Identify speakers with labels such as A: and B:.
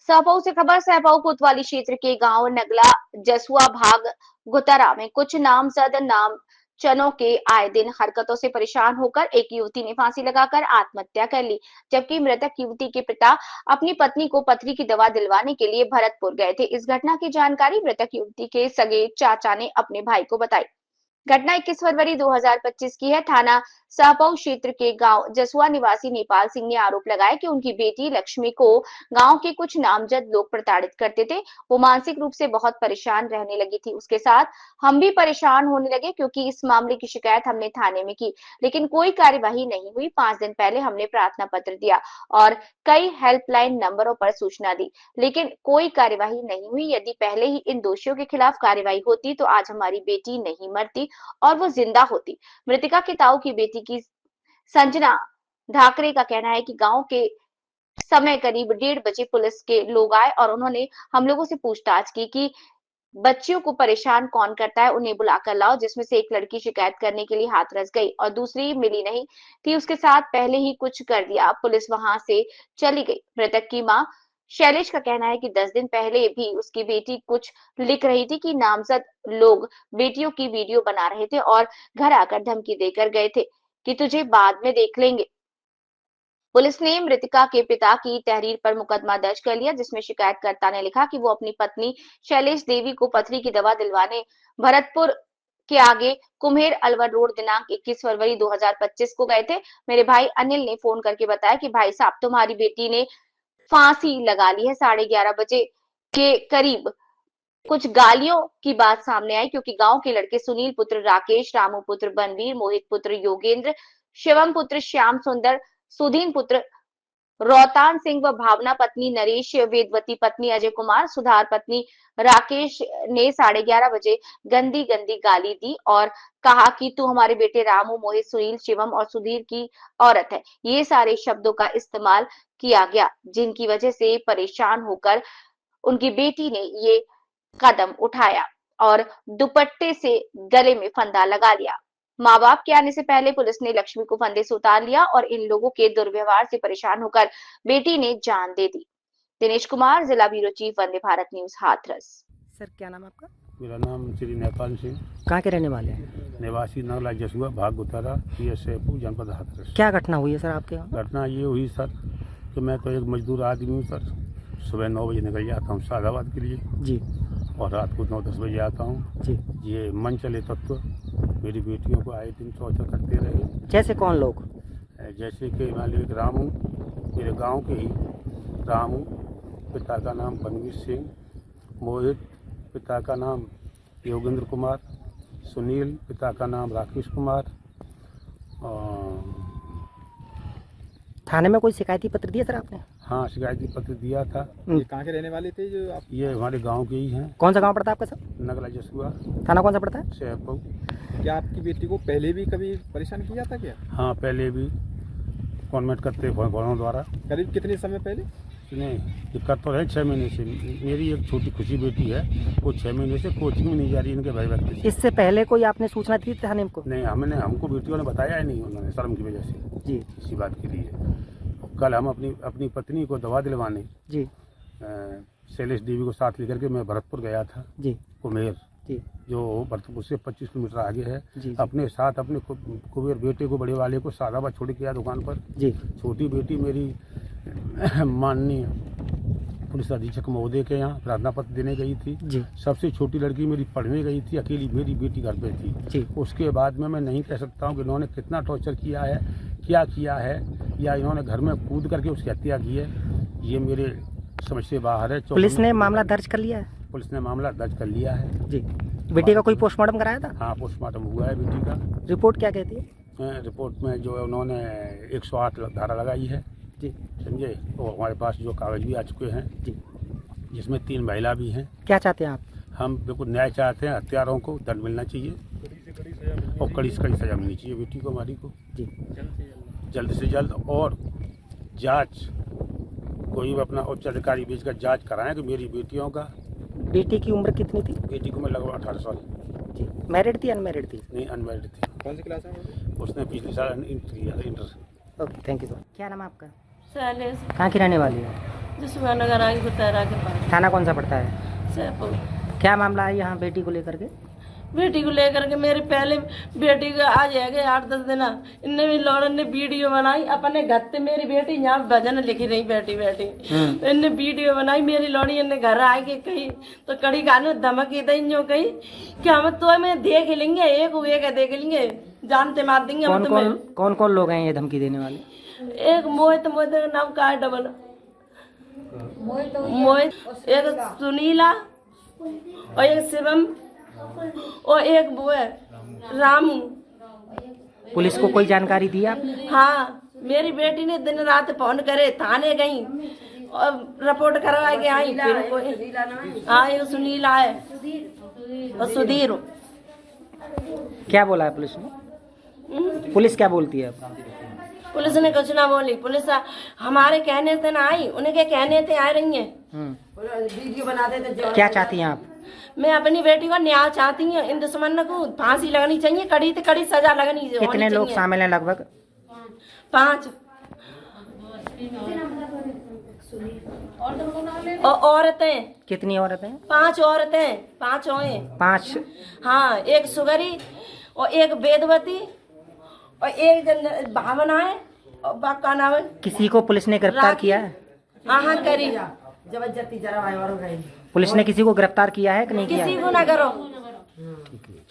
A: सहपऊ से खबर। सहपऊ कोतवाली क्षेत्र के गांव नगला जसुआ भाग गुतारा में कुछ नामजद नामचनों के आए दिन हरकतों से परेशान होकर एक युवती ने फांसी लगाकर आत्महत्या कर ली, जबकि मृतक युवती के पिता अपनी पत्नी को पथरी की दवा दिलवाने के लिए भरतपुर गए थे। इस घटना की जानकारी मृतक युवती के सगे चाचा ने अपने भाई को बताई। घटना 21 फरवरी 2025 की है। थाना सहपऊ क्षेत्र के गांव जसुआ निवासी नेपाल सिंह ने आरोप लगाया कि उनकी बेटी लक्ष्मी को गांव के कुछ नामजद लोग प्रताड़ित करते थे। वो मानसिक रूप से बहुत परेशान रहने लगी थी। उसके साथ हम भी परेशान होने लगे क्योंकि इस मामले की शिकायत हमने थाने में की, लेकिन कोई कार्यवाही नहीं हुई। 5 दिन पहले हमने प्रार्थना पत्र दिया और कई हेल्पलाइन नंबरों पर सूचना दी, लेकिन कोई कार्यवाही नहीं हुई। यदि पहले ही इन दोषियों के खिलाफ कार्यवाही होती तो आज हमारी बेटी नहीं मरती और वो जिंदा होती। मृतका के ताऊ की बेटी की संजना ढाकरे का कहना है कि गांव के समय करीब 1:30 बजे पुलिस के लोग आए और उन्होंने हम लोगों से पूछताछ की कि बच्चियों को परेशान कौन करता है, उन्हें बुलाकर लाओ, जिसमें से एक लड़की शिकायत करने के लिए हाथ रस गई और दूसरी मिली नहीं थी, उसके साथ पहले ही कुछ कर दिया। पुलिस वहां से चली गई। मृतक की मां शैलेश का कहना है कि 10 दिन पहले भी उसकी बेटी कुछ लिख रही थी कि नामजद लोग बेटियों की वीडियो बना रहे थे और घर आकर धमकी देकर गए थे कि तुझे बाद में देख लेंगे। पुलिस ने मृतका के पिता की तहरीर पर मुकदमा दर्ज कर लिया, जिसमें शिकायतकर्ता ने लिखा कि वो अपनी पत्नी शैलेश देवी को पथरी की दवा दिलवाने भरतपुर के आगे कुम्हेर अलवर रोड दिनांक 21 फरवरी 2025 को गए थे। मेरे भाई अनिल ने फोन करके बताया कि भाई साहब, तुम्हारी बेटी ने फांसी लगा ली है। 11:30 बजे के करीब कुछ गालियों की बात सामने आई क्योंकि गांव के लड़के सुनील पुत्र राकेश, रामू पुत्र बनवीर, मोहित पुत्र योगेंद्र, शिवम पुत्र श्याम सुंदर, सुधीन पुत्र रोहतान सिंह व भावना पत्नी नरेश, वेदवती पत्नी अजय कुमार, सुधार पत्नी राकेश ने 11:30 बजे गंदी गंदी गाली दी और कहा कि तू हमारे बेटे रामू, मोहित, सुनील, शिवम और सुधीर की औरत है। ये सारे शब्दों का इस्तेमाल किया गया, जिनकी वजह से परेशान होकर उनकी बेटी ने ये कदम उठाया और दुपट्टे से गले में फंदा लगा लिया। माँ बाप के आने से पहले पुलिस ने लक्ष्मी को फंदे से उतार लिया और इन लोगों के दुर्व्यवहार से परेशान होकर बेटी ने जान दे दी। दिनेश कुमार, जिला bureau chief, Vande Bharat news, Hathras.
B: Sir, क्या नाम है आपका?
C: मेरा नाम श्री नेपाल सिंह।
B: कहाँ के रहने वाले हैं?
C: निवासी नगला जसुआ भाग गुतारा, सहपऊ, जनपद हाथरस।
B: क्या घटना हुई है सर आपके यहाँ?
C: घटना ये हुई सर कि मैं तो एक मजदूर आदमी हूँ सर। सुबह 9 बजे निकल जाता हूँ सादाबाद के लिए
B: जी,
C: और रात को 9-10 बजे आता हूँ
B: जी।
C: ये मन चले तत्व मेरी बेटियों को आए दिन टॉर्चर करते रहे।
B: जैसे कौन लोग?
C: जैसे कि मान लीजिए रामू, मेरे गांव के ही रामू, पिता का नाम बनवीर सिंह, मोहित, पिता का नाम योगेंद्र कुमार, सुनील, पिता का नाम राकेश कुमार।
B: थाने में कोई शिकायती पत्र दिया सर आपने?
C: हाँ, शिकायती पत्र दिया था।
D: ये कहाँ के रहने वाले थे जो आप?
C: ये हमारे गांव के ही हैं।
B: कौन सा गांव पड़ता है आपका सर?
C: नगला जसुआ।
B: थाना कौन सा पड़ता है?
C: सहपऊ।
D: क्या आपकी बेटी को पहले भी कभी परेशान किया था क्या?
C: हाँ, पहले भी कॉन्वेंट करते घरों द्वारा।
D: करीब कितने समय पहले?
C: नहीं, दिक्कत तो है 6 महीने से। मेरी एक छोटी खुशी बेटी है, वो 6 महीने से कोचिंग में नहीं जा रही इनके भाई व्यक्ति से।
B: इससे पहले कोई आपने सूचना दी थी थाने को?
C: नहीं, हमको बेटियों ने बताया ही नहीं, उन्होंने शर्म की वजह से
B: जी,
C: इसी बात के लिए। कल हम अपनी पत्नी को दवा दिलवाने
B: जी,
C: शैलेश देवी को साथ लेकर के मैं भरतपुर गया था
B: जी,
C: कुम्हेर,
B: जी,
C: जो भरतपुर से 25 किलोमीटर आगे है।
B: जी।
C: अपने साथ अपने कुबेर बेटे को, बड़े वाले को सादाबाद छोड़ के आया दुकान पर।
B: जी,
C: छोटी बेटी मेरी माननीय पुलिस अधीक्षक महोदय के यहाँ प्रार्थना पत्र देने गई थी।
B: जी,
C: सबसे छोटी लड़की मेरी पढ़ने गई थी, अकेली मेरी बेटी घर पे थी।
B: जी।
C: उसके बाद में मैं नहीं कह सकता हूँ कि इन्होंने कितना टॉर्चर किया है, क्या किया है, या इन्होंने घर में कूद करके उसकी हत्या की है, ये मेरे समझ से बाहर है।
B: पुलिस ने मामला दर्ज कर लिया है?
C: पुलिस ने मामला दर्ज कर लिया है।
B: जी। बेटी का कोई पोस्टमार्टम कराया था?
C: हाँ, पोस्टमार्टम हुआ है बेटी का।
B: रिपोर्ट क्या कहती है?
C: रिपोर्ट में जो है उन्होंने 108 धारा लगाई है
B: जी,
C: समझे। तो हमारे पास जो कागज भी आ चुके हैं
B: जी,
C: जिसमें 3 महिला भी हैं।
B: क्या चाहते हैं आप?
C: हम बिल्कुल न्याय चाहते हैं, हत्यारों को दंड मिलना चाहिए और कड़ी से कड़ी सजा मिलनी चाहिए बेटी को, हमारी को
B: जी,
C: जल्द से जल्द। और जांच कोई भी अपना उच्च अधिकारी भेजकर जांच कराएं कि मेरी बेटियों का।
B: बेटी की उम्र कितनी थी?
C: बेटी को मैं लगभग 18 साल।
B: जी। मैरिड थी, अनमैरिड थी?
C: नहीं, अनमैरिड थी।
D: कौन सी क्लास में?
C: उसने पिछले साल इंटर किया था, इंटर से।
B: Okay thank you sir. क्या नाम है आपका?
E: शैलेश
B: कहाँ की रहने वाली है?
E: जसुआ नगर आगे गुतारा के पास
B: थाना कौन सा पड़ता है?
E: सैफुल।
B: क्या मामला है यहाँ बेटी को लेकर के?
E: बेटी को लेकर के मेरी पहले बेटी को आ जाएगा 8-10 दिन, इनने भी लौड़न ने वीडियो बनाई अपने घर पे। मेरी बेटी यहाँ भजन लिखी रही बैठी बैठी, इनने वीडियो बनाई मेरी लौड़ी, इनने घर आके कही तो कड़ी गाने धमकी दी जो कही कि हम तो हमें देख लेंगे, एक देख लेंगे, जानते मार देंगे हम तुम्हें।
B: कौन कौन लोग हैं ये धमकी देने वाले?
E: एक मोहित का नाम का है डबल मोहित, एक सुनीला और एक शिवम और एक वो है रामू।
B: पुलिस को कोई जानकारी दी आपने?
E: हाँ, मेरी बेटी ने दिन रात फोन करे, थाने गई और रिपोर्ट करवा के आई। फिर कोई हाँ एक सुनीला है और सुधीर।
B: क्या बोला है पुलिस ने? पुलिस क्या बोलती है?
E: पुलिस ने कुछ ना बोली, पुलिस हमारे कहने से ना आई, उनके कहने से आ रही है।
B: वीडियो बना देते। क्या चाहती हैं आप?
E: मैं अपनी बेटी को न्याय चाहती हूँ, इन दुश्मन को फांसी लगनी चाहिए, कड़ी से कड़ी सजा लगनी चाहिए।
B: कितने लोग शामिल हैं लगभग?
E: 5 और औरतें।
B: कितनी औरतें?
E: 5 औरतें, 5 औए।
B: 5?
E: हाँ, एक सुगरी और एक वेदवती और एक भावना है और बाका नाम है।
B: किसी को पुलिस ने गिरफ्तार किया है?
E: हाँ करी।
B: पुलिस ने किसी को गिरफ्तार किया है कि नहीं किया
E: किसी
B: है?
E: को ना करो।